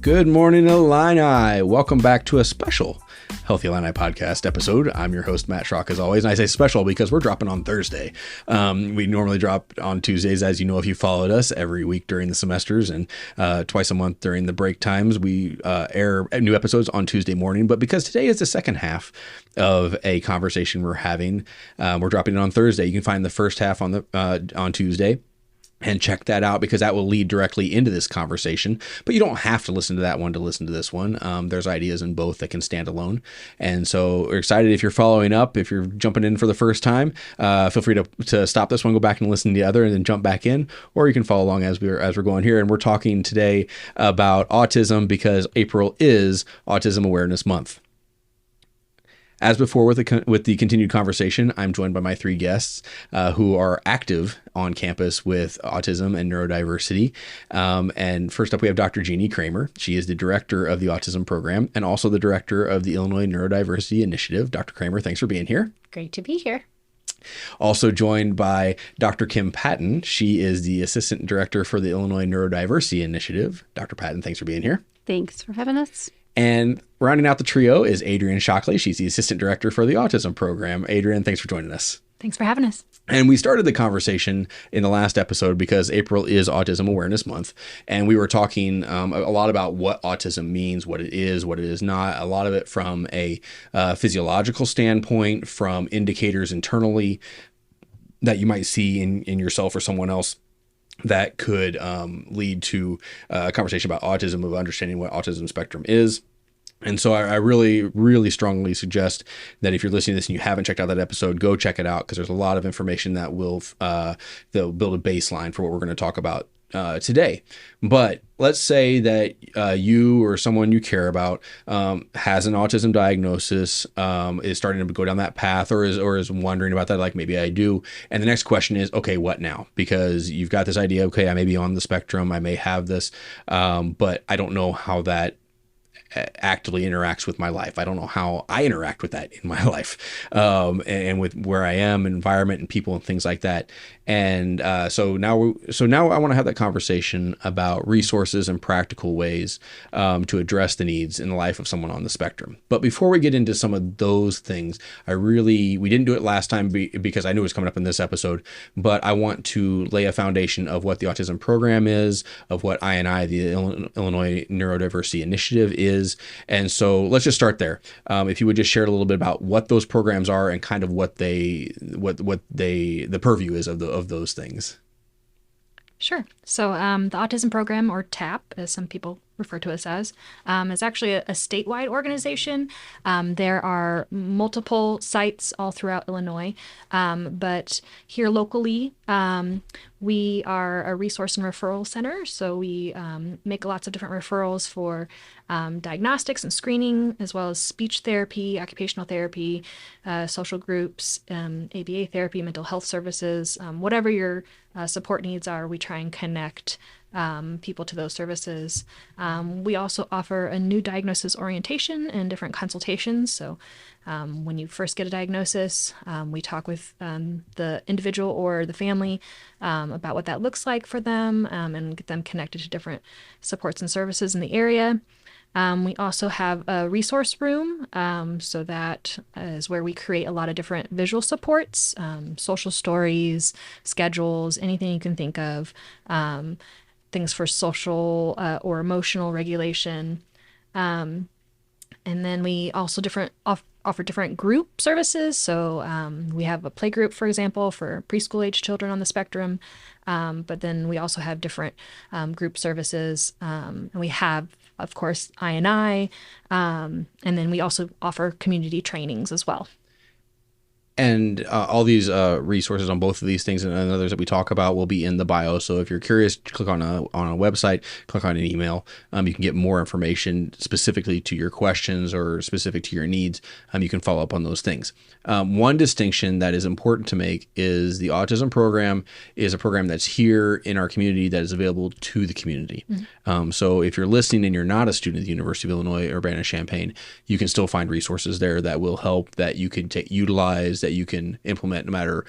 Good morning, Illini. Welcome back to a special Healthy Illini podcast episode. I'm your host, Matt Schrock, as always. And I say special because we're dropping on Thursday. We normally drop on Tuesdays, as you know, if you followed us every week during the semesters, and twice a month during the break times. We air new episodes on Tuesday morning. But because today is the second half of a conversation we're having, we're dropping it on Thursday. You can find the first half on Tuesday. And check that out because that will lead directly into this conversation. But you don't have to listen to that one to listen to this one. There's ideas in both that can stand alone. And so we're excited if you're following up. If you're jumping in for the first time, feel free to stop this one, go back and listen to the other, and then jump back in. Or you can follow along as we're going here. And we're talking today about autism because April is Autism Awareness Month. As before with the continued conversation, I'm joined by my three guests who are active on campus with autism and neurodiversity. And first up, we have Dr. Jeannie Kramer. She is the director of the autism program and also the director of the Illinois Neurodiversity Initiative. Dr. Kramer, thanks for being here. Great to be here. Also joined by Dr. Kim Patton. She is the assistant director for the Illinois Neurodiversity Initiative. Dr. Patton, thanks for being here. Thanks for having us. And rounding out the trio is Adrienne Shockley. She's the assistant director for the autism program. Adrienne, thanks for joining us. Thanks for having us. And we started the conversation in the last episode because April is Autism Awareness Month. And we were talking a lot about what autism means, what it is not, a lot of it from a physiological standpoint, from indicators internally that you might see in yourself or someone else that could lead to a conversation about autism, of understanding what autism spectrum is. And so I really, really strongly suggest that if you're listening to this and you haven't checked out that episode, go check it out because there's a lot of information that will that'll build a baseline for what we're going to talk about today. But let's say that you or someone you care about has an autism diagnosis, is starting to go down that path, or is wondering about that, like maybe I do. And the next question is, okay, what now? Because you've got this idea, okay, I may be on the spectrum, I may have this, but I don't know how that actively interacts with my life. I don't know how I interact with that in my life, and with where I am, environment, and people, and things like that. And so now I want to have that conversation about resources and practical ways to address the needs in the life of someone on the spectrum. But before we get into some of those things, we didn't do it last time because I knew it was coming up in this episode, but I want to lay a foundation of what the autism program is, of what INI, the Illinois Neurodiversity Initiative, is. And so let's just start there. If you would just share a little bit about what those programs are and kind of what the purview is of those things. Sure. So the Autism Program, or TAP, as some people refer to us as, is actually a statewide organization. There are multiple sites all throughout Illinois, but here locally, we are a resource and referral center. So we make lots of different referrals for diagnostics and screening, as well as speech therapy, occupational therapy, social groups, ABA therapy, mental health services, whatever your support needs are, we try and connect people to those services. We also offer a new diagnosis orientation and different consultations. So when you first get a diagnosis, we talk with the individual or the family about what that looks like for them, and get them connected to different supports and services in the area. We also have a resource room, so that is where we create a lot of different visual supports, social stories, schedules, anything you can think of, things for social or emotional regulation. And then we also offer different group services. So we have a play group, for example, for preschool age children on the spectrum. But then we also have different group services. And we have, of course, INI. And then we also offer community trainings as well. And all these resources on both of these things and others that we talk about will be in the bio. So if you're curious, click on a website, click on an email. You can get more information specifically to your questions or specific to your needs. You can follow up on those things. One distinction that is important to make is the autism program is a program that's here in our community that is available to the community. Mm-hmm. So if you're listening and you're not a student at the University of Illinois Urbana-Champaign, you can still find resources there that will help, that you can utilize, that that you can implement no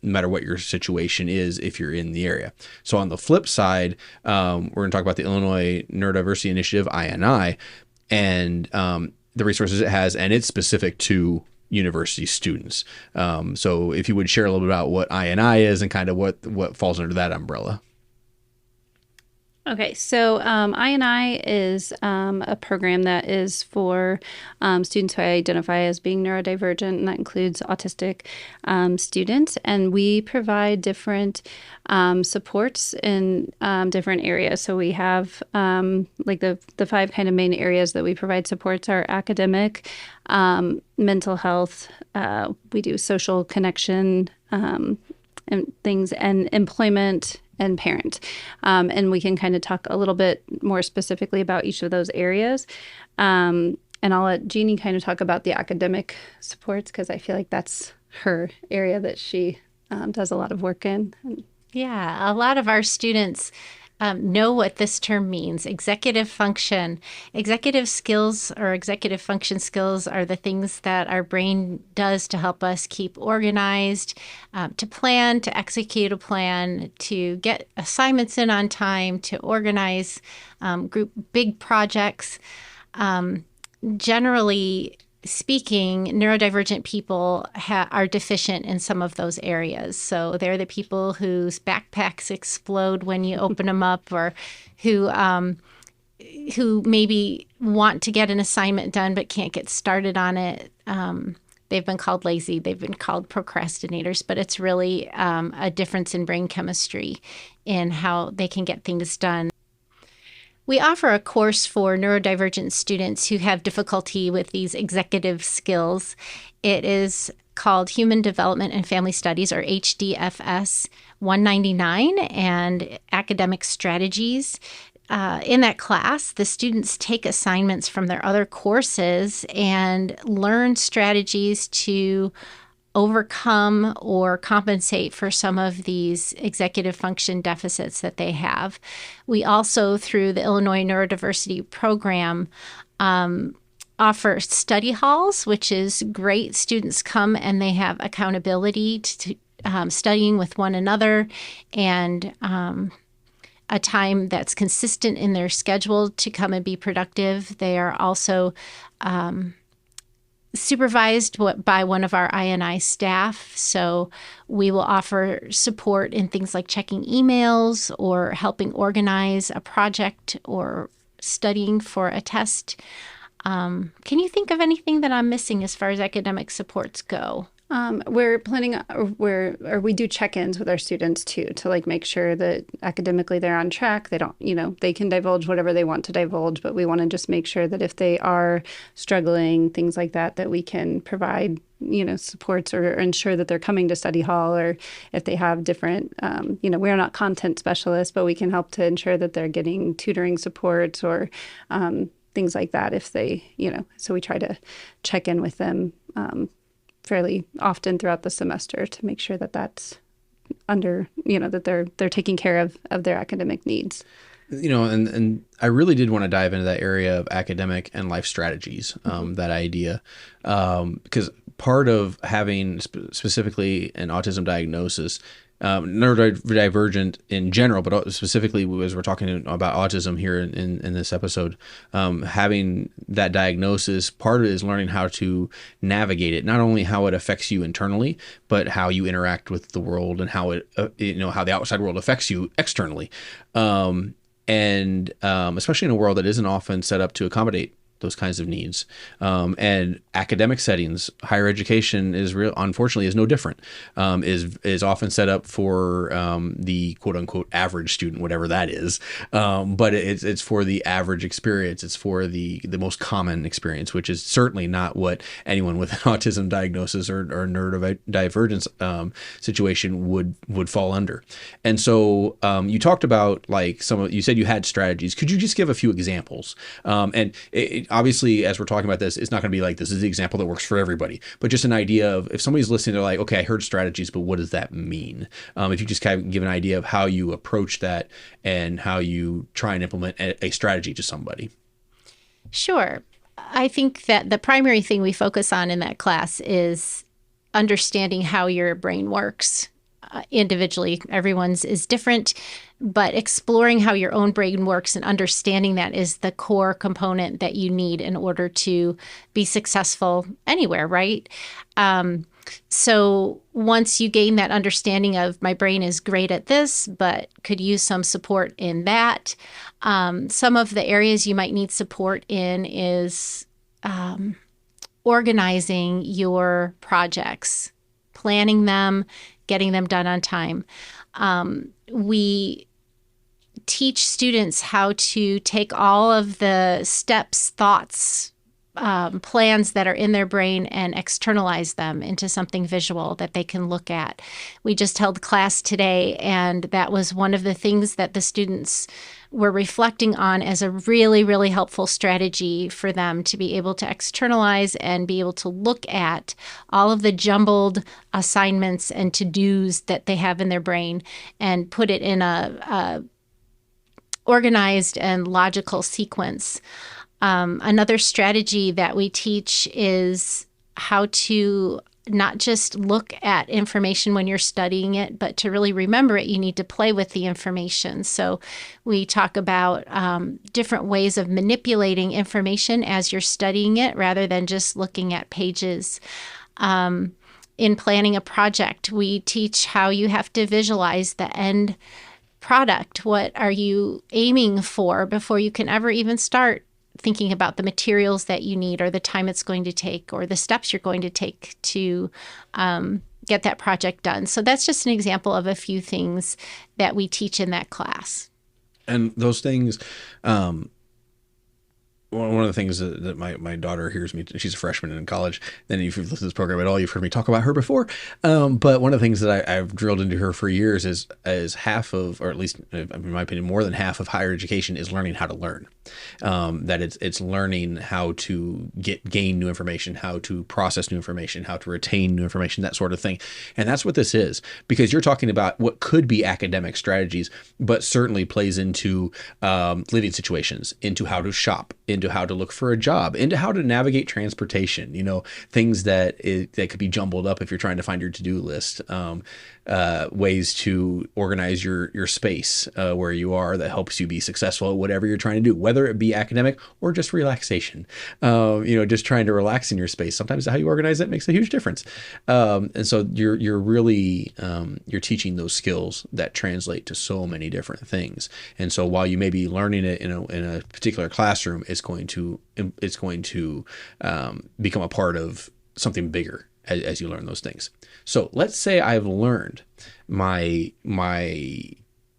matter what your situation is if you're in the area. So on the flip side, we're going to talk about the Illinois Neurodiversity Initiative, INI, and the resources it has, and it's specific to university students. So if you would share a little bit about what INI is and kind of what falls under that umbrella. Okay, so INI is a program that is for students who identify as being neurodivergent, and that includes autistic students. And we provide different supports in different areas. So we have like the five kind of main areas that we provide supports are academic, mental health, we do social connection and things, and employment and parent. And we can kind of talk a little bit more specifically about each of those areas. And I'll let Jeannie kind of talk about the academic supports, because I feel like that's her area that she does a lot of work in. Yeah, a lot of our students know what this term means. Executive function. Executive skills or executive function skills are the things that our brain does to help us keep organized, to plan, to execute a plan, to get assignments in on time, to organize big projects. Generally speaking, neurodivergent people are deficient in some of those areas. So they're the people whose backpacks explode when you open them up, or who maybe want to get an assignment done but can't get started on it. They've been called lazy. They've been called procrastinators, but it's really a difference in brain chemistry in how they can get things done. We offer a course for neurodivergent students who have difficulty with these executive skills. It is called Human Development and Family Studies, or HDFS 199, and Academic Strategies. In that class, the students take assignments from their other courses and learn strategies to overcome or compensate for some of these executive function deficits that they have. We also, through the Illinois Neurodiversity Program, offer study halls, which is great. Students come and they have accountability to studying with one another, and a time that's consistent in their schedule to come and be productive. They are also supervised by one of our INI staff. So we will offer support in things like checking emails or helping organize a project or studying for a test. Can you think of anything that I'm missing as far as academic supports go? We're planning, we do check-ins with our students too, to like make sure that academically they're on track. They don't, they can divulge whatever they want to divulge, but we want to just make sure that if they are struggling, things like that, that we can provide, supports or ensure that they're coming to study hall, or if they have different, we're not content specialists, but we can help to ensure that they're getting tutoring supports or things like that if they, so we try to check in with them fairly often throughout the semester to make sure that that's under, that they're taking care of their academic needs. And I really did want to dive into that area of academic and life strategies, that idea, because part of having specifically an autism diagnosis, neurodivergent in general, but specifically as we're talking about autism here in this episode, having that diagnosis, part of it is learning how to navigate it, not only how it affects you internally, but how you interact with the world and how it, how the outside world affects you externally. And especially in a world that isn't often set up to accommodate those kinds of needs. And academic settings, higher education unfortunately is no different, is often set up for the quote unquote average student, whatever that is. But it's for the average experience. It's for the most common experience, which is certainly not what anyone with an autism diagnosis or neurodivergence situation would fall under. And so you talked about you said you had strategies. Could you just give a few examples? And obviously, as we're talking about this, it's not going to be like this is the example that works for everybody, but just an idea of if somebody's listening, they're like, okay, I heard strategies, but what does that mean? If you just kind of give an idea of how you approach that and how you try and implement a strategy to somebody. Sure. I think that the primary thing we focus on in that class is understanding how your brain works individually. Everyone's is different, but exploring how your own brain works and understanding that is the core component that you need in order to be successful anywhere, right? So once you gain that understanding of my brain is great at this, but could use some support in that, some of the areas you might need support in is organizing your projects, planning them, getting them done on time. We teach students how to take all of the steps, thoughts, plans that are in their brain and externalize them into something visual that they can look at. We just held class today, and that was one of the things that the students were reflecting on as a really, really helpful strategy for them to be able to externalize and be able to look at all of the jumbled assignments and to-dos that they have in their brain and put it in a organized and logical sequence. Another strategy that we teach is how to not just look at information when you're studying it, but to really remember it, you need to play with the information. So we talk about different ways of manipulating information as you're studying it rather than just looking at pages. In planning a project, we teach how you have to visualize the end product. What are you aiming for before you can ever even start thinking about the materials that you need or the time it's going to take or the steps you're going to take to get that project done. So that's just an example of a few things that we teach in that class. And those things, one of the things that my daughter hears me, she's a freshman in college, then if you've listened to this program at all, you've heard me talk about her before. But one of the things that I've drilled into her for years is half of, or at least in my opinion, more than half of higher education is learning how to learn. That it's learning how to gain new information, how to process new information, how to retain new information, that sort of thing. And that's what this is, because you're talking about what could be academic strategies, but certainly plays into living situations, into how to shop, into how to look for a job, into how to navigate transportation, things that could be jumbled up if you're trying to find your to-do list, ways to organize your space where you are that helps you be successful at whatever you're trying to do, whether it be academic or just relaxation, just trying to relax in your space. Sometimes how you organize it makes a huge difference. And so you're really, you're teaching those skills that translate to so many different things. And so while you may be learning it in a particular classroom, it's going to become a part of something bigger as you learn those things. So let's say I've learned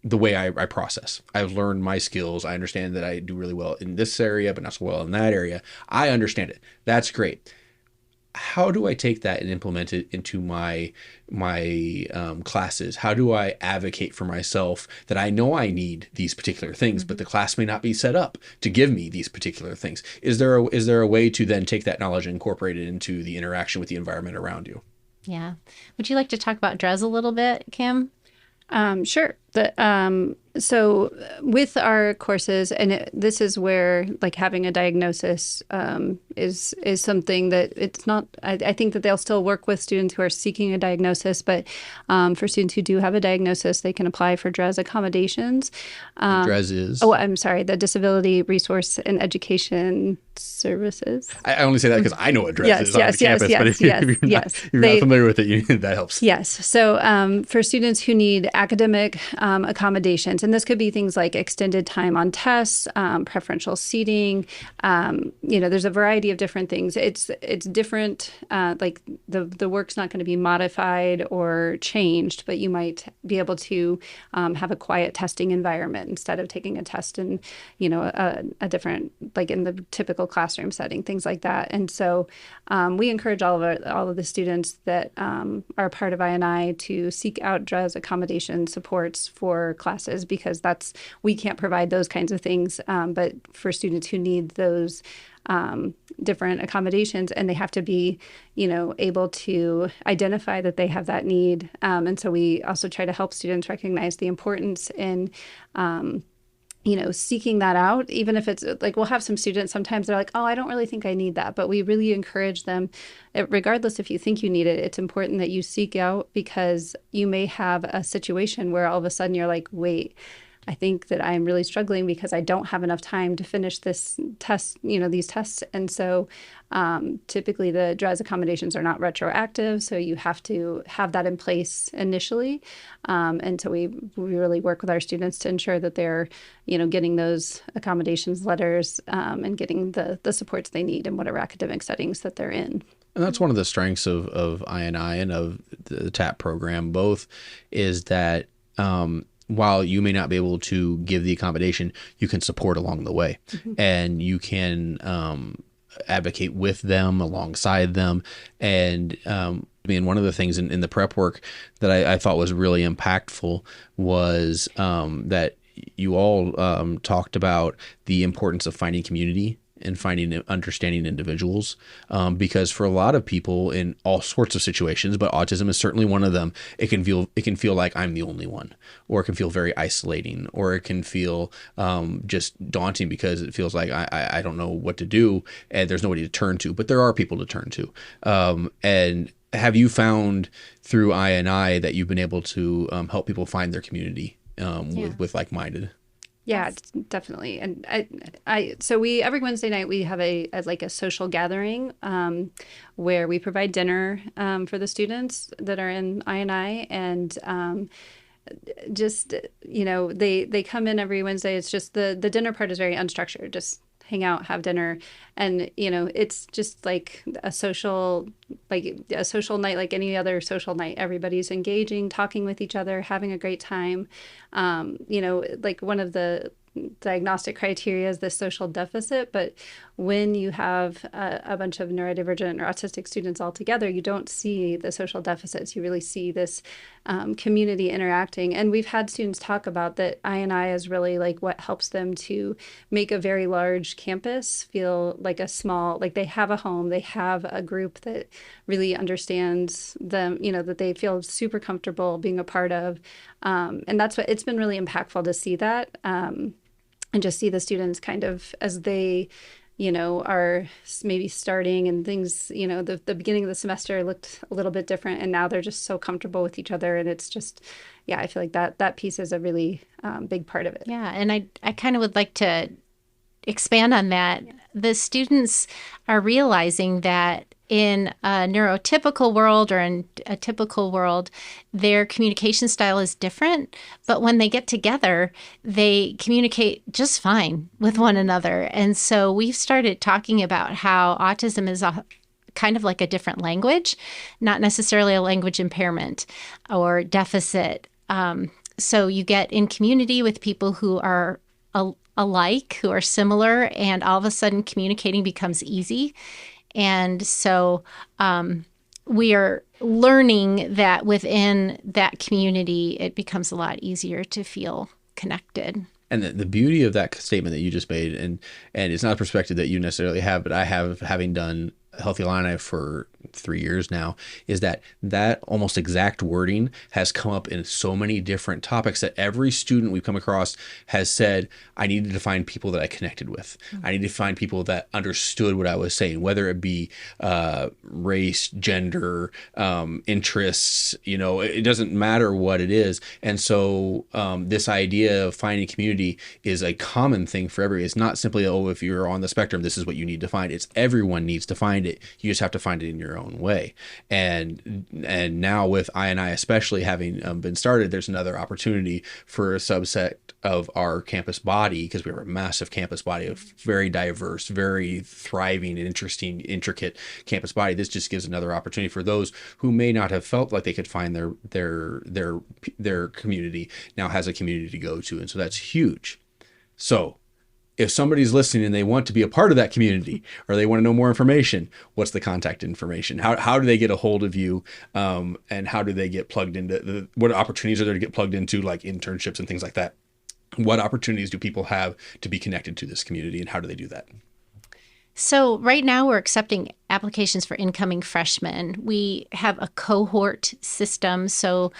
the way I process. I've learned my skills. I understand that I do really well in this area, but not so well in that area. I understand it. That's great. How do I take that and implement it into my classes? How do I advocate for myself that I know I need these particular things, but the class may not be set up to give me these particular things? Is there a way to then take that knowledge and incorporate it into the interaction with the environment around you? Yeah. Would you like to talk about DRES a little bit, Kim? Sure. So with our courses, and this is where like having a diagnosis is something that it's not. I think that they'll still work with students who are seeking a diagnosis, but for students who do have a diagnosis, they can apply for DRES accommodations. DRES is? Oh, I'm sorry, the Disability Resource and Education Services. I only say that because I know what DRES is on the campus, but if you're not familiar with it, that helps. Yes. So for students who need academic accommodations, and this could be things like extended time on tests, preferential seating. There's a variety of different things. It's different. Like the work's not going to be modified or changed, but you might be able to have a quiet testing environment instead of taking a test in, a different, like in the typical classroom setting, things like that. And so we encourage all of the students that are part of INI to seek out DRES accommodation supports for classes, because we can't provide those kinds of things, but for students who need those different accommodations, and they have to be, able to identify that they have that need. And so we also try to help students recognize the importance in seeking that out, even if it's like, we'll have some students, sometimes they're like, oh, I don't really think I need that. But we really encourage them, regardless if you think you need it, it's important that you seek out, because you may have a situation where all of a sudden you're like, wait, I think that I'm really struggling because I don't have enough time to finish this test, these tests. And so typically the DRES accommodations are not retroactive. So you have to have that in place initially. And so we really work with our students to ensure that they're, getting those accommodations letters and getting the supports they need in whatever academic settings that they're in. And that's one of the strengths of INI and of the TAP program both, is that while you may not be able to give the accommodation, you can support along the way, and you can advocate with them, alongside them. And one of the things in the prep work that I thought was really impactful was that you all talked about the importance of finding community and finding understanding individuals, because for a lot of people in all sorts of situations, but autism is certainly one of them, it can feel like I'm the only one, or it can feel very isolating, or it can feel just daunting because it feels like I don't know what to do and there's nobody to turn to, but there are people to turn to. And have you found through INI that you've been able to help people find their community with like-minded? Yeah, definitely. And so every Wednesday night we have a social gathering where we provide dinner for the students that are in INI, and they come in every Wednesday. It's just the dinner part is very unstructured. Just hang out, have dinner, and it's just like a social night, like any other social night. Everybody's engaging, talking with each other, having a great time. Like one of the diagnostic criteria is the social deficit, but when you have a bunch of neurodivergent or autistic students all together, you don't see the social deficits. You really see this community interacting. And we've had students talk about that INI is really like what helps them to make a very large campus feel like a small, like they have a home, they have a group that really understands them, that they feel super comfortable being a part of. And that's what it's been really impactful to see that. And just see the students kind of as they, are maybe starting and things, the beginning of the semester looked a little bit different, and now they're just so comfortable with each other. And it's just, I feel like that piece is a really big part of it. Yeah. And I kind of would like to expand on that. The students are realizing that in a neurotypical world or in a typical world, their communication style is different. But when they get together, they communicate just fine with one another. And so we've started talking about how autism is kind of like a different language, not necessarily a language impairment or deficit. So you get in community with people who are alike, who are similar, and all of a sudden communicating becomes easy. And so we are learning that within that community, it becomes a lot easier to feel connected. And the beauty of that statement that you just made, and it's not a perspective that you necessarily have, but I have, having done Healthy Illini for 3 years now, is that almost exact wording has come up in so many different topics that every student we've come across has said, I needed to find people that I connected with. I needed to find people that understood what I was saying, whether it be race, gender, interests, it doesn't matter what it is. And so this idea of finding community is a common thing for everybody. It's not simply, if you're on the spectrum, this is what you need to find. It's everyone needs to find it. You just have to find it in your own way. And now with INI especially having been started, there's another opportunity for a subset of our campus body, because we have a massive campus body of very diverse, very thriving, interesting, intricate campus body. This just gives another opportunity for those who may not have felt like they could find their community, now has a community to go to. And so that's huge. So if somebody's listening and they want to be a part of that community, or they want to know more information, what's the contact information? How do they get a hold of you? And how do they get plugged into what opportunities are there to get plugged into, like internships and things like that? What opportunities do people have to be connected to this community, and how do they do that? So right now we're accepting applications for incoming freshmen. We have a cohort system. So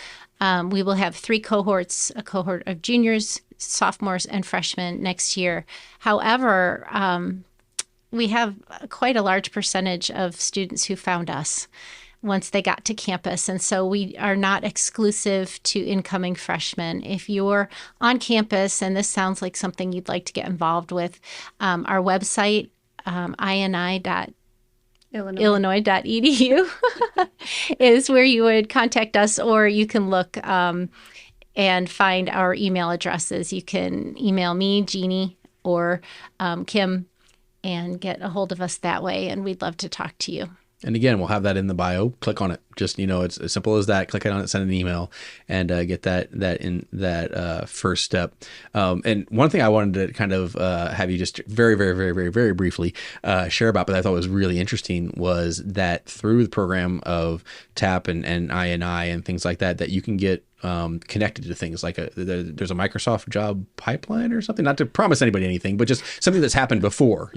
we will have 3 cohorts, a cohort of juniors, sophomores and freshmen next year. However, we have quite a large percentage of students who found us once they got to campus. And so we are not exclusive to incoming freshmen. If you're on campus and this sounds like something you'd like to get involved with, our website, Illinois.edu is where you would contact us, or you can look and find our email addresses. You can email me, Jeannie, or Kim, and get a hold of us that way, and we'd love to talk to you. And again, we'll have that in the bio. Click on it. Just, it's as simple as that. Click on it, send an email, and get that first step. And one thing I wanted to kind of have you just very, very, very, very, very briefly share about, but I thought was really interesting, was that through the program of TAP and INI and things like that, that you can get connected to things like there's a Microsoft job pipeline or something, not to promise anybody anything, but just something that's happened before,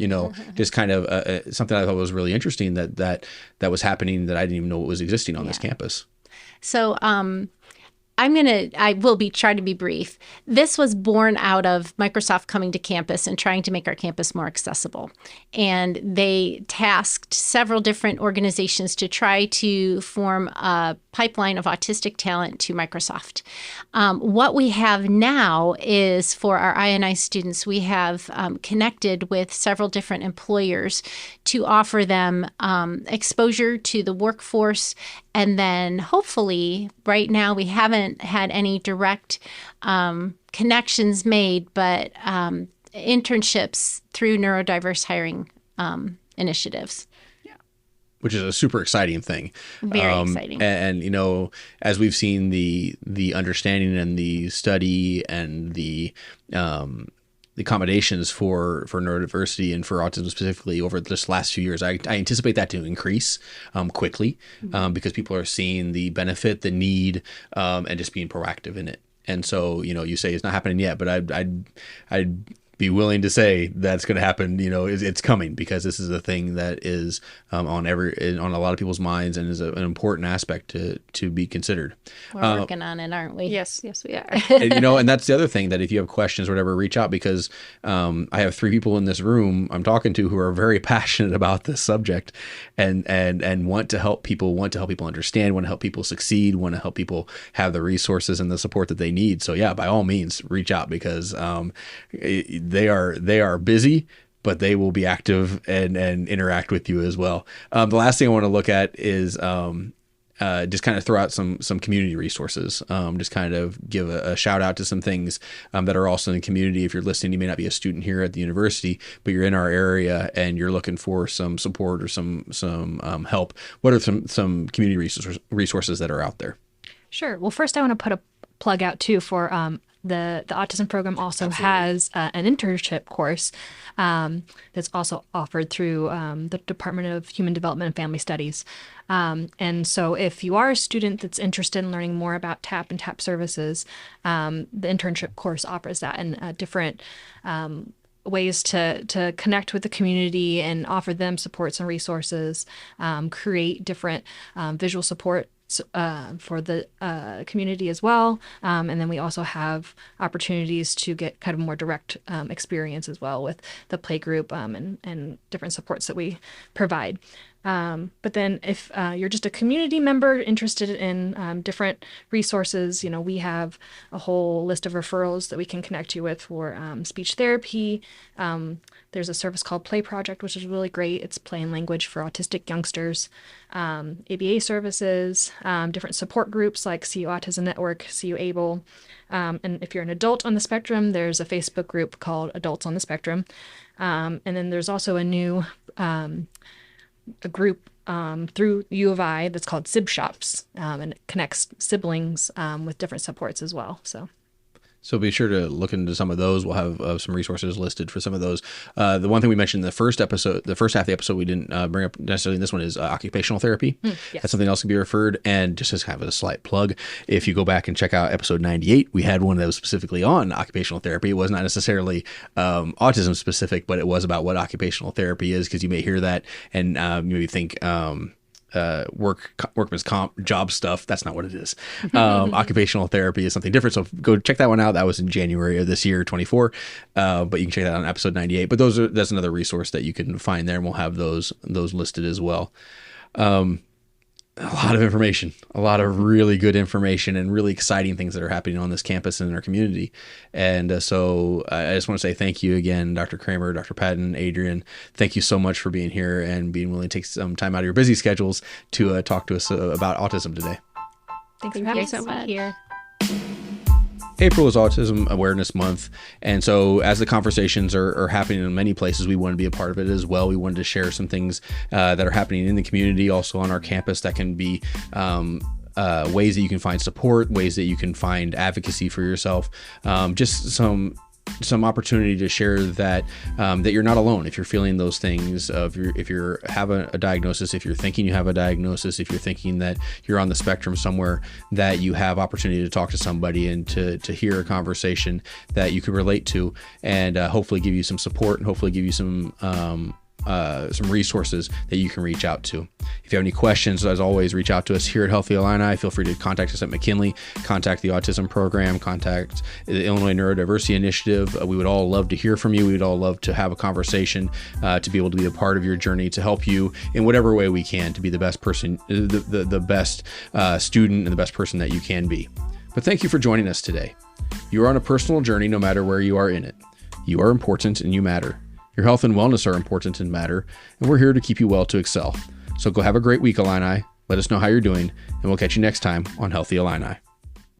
just kind of something I thought was really interesting that was happening that I didn't even know it was existing on this campus. So, I will be trying to be brief. This was born out of Microsoft coming to campus and trying to make our campus more accessible. And they tasked several different organizations to try to form a pipeline of autistic talent to Microsoft. What we have now is, for our INI students, we have connected with several different employers to offer them exposure to the workforce. And then hopefully, right now we haven't had any direct connections made, but internships through neurodiverse hiring initiatives. Which is a super exciting thing. Very exciting. And as we've seen the understanding and the study and the accommodations for neurodiversity and for autism specifically over this last few years, I anticipate that to increase quickly because people are seeing the benefit, the need, and just being proactive in it. And so, you say it's not happening yet, but I'd be willing to say that's going to happen. It's coming, because this is a thing that is on a lot of people's minds and is an important aspect to be considered. We're working on it, aren't we? Yes, we are. And that's the other thing, that if you have questions or whatever, reach out, because I have 3 people in this room I'm talking to who are very passionate about this subject and want to help people understand, want to help people succeed, want to help people have the resources and the support that they need. So yeah, by all means, reach out, because they are busy, but they will be active and interact with you as well. The last thing I want to look at is just kind of throw out some community resources. Just kind of give a shout out to some things that are also in the community. If you're listening, you may not be a student here at the university, but you're in our area and you're looking for some support or some help. What are some community resources that are out there? Sure. Well, first I want to put a plug out too for the autism program also has an internship course that's also offered through the Department of Human Development and Family Studies. And so if you are a student that's interested in learning more about TAP and TAP services, the internship course offers that, and different ways to connect with the community and offer them supports and resources, create different visual support for the community as well. And then we also have opportunities to get kind of more direct experience as well with the play group and different supports that we provide. But then if you're just a community member interested in different resources, we have a whole list of referrals that we can connect you with for speech therapy. There's a service called Play Project, which is really great. It's play and language for autistic youngsters. ABA services, different support groups like CU Autism Network, CU Able. And if you're an adult on the spectrum, there's a Facebook group called Adults on the Spectrum. And then there's also a new a group through U of I that's called Sib Shops, and it connects siblings with different supports as well. So be sure to look into some of those. We'll have some resources listed for some of those. The one thing we mentioned in the first half of the episode we didn't bring up necessarily in this one is occupational therapy. Yes. That's something else can be referred. And just as kind of a slight plug, if you go back and check out episode 98, we had one that was specifically on occupational therapy. It was not necessarily autism specific, but it was about what occupational therapy is, because you may hear that and maybe think workman's comp job stuff. That's not what it is. Occupational therapy is something different. So go check that one out. That was in January of this year, 24. But you can check that out on episode 98. But that's another resource that you can find there, and we'll have those listed as well. A lot of information, a lot of really good information, and really exciting things that are happening on this campus and in our community. And so I just want to say thank you again, Dr. Kramer, Dr. Patton, Adrian. Thank you so much for being here and being willing to take some time out of your busy schedules to talk to us about autism today. Thanks for having us so much. Here. April is Autism Awareness Month, and so as the conversations are happening in many places, we want to be a part of it as well. We wanted to share some things that are happening in the community, also on our campus, that can be ways that you can find support, ways that you can find advocacy for yourself, just some opportunity to share that that you're not alone if you're feeling those things. If you have a diagnosis, if you're thinking you have a diagnosis, if you're thinking that you're on the spectrum somewhere, that you have opportunity to talk to somebody and to hear a conversation that you could relate to, and hopefully give you some support, and hopefully give you some resources that you can reach out to. If you have any questions, as always, reach out to us here at Healthy Illini. Feel free to contact us at McKinley, contact the Autism Program, contact the Illinois Neurodiversity Initiative. We would all love to hear from you. We would all love to have a conversation, to be able to be a part of your journey, to help you in whatever way we can, to be the best person, the best student and the best person that you can be. But thank you for joining us today. You are on a personal journey no matter where you are in it. You are important and you matter. Your health and wellness are important and matter, and we're here to keep you well to excel. So go have a great week, Illini. Let us know how you're doing, and we'll catch you next time on Healthy Illini.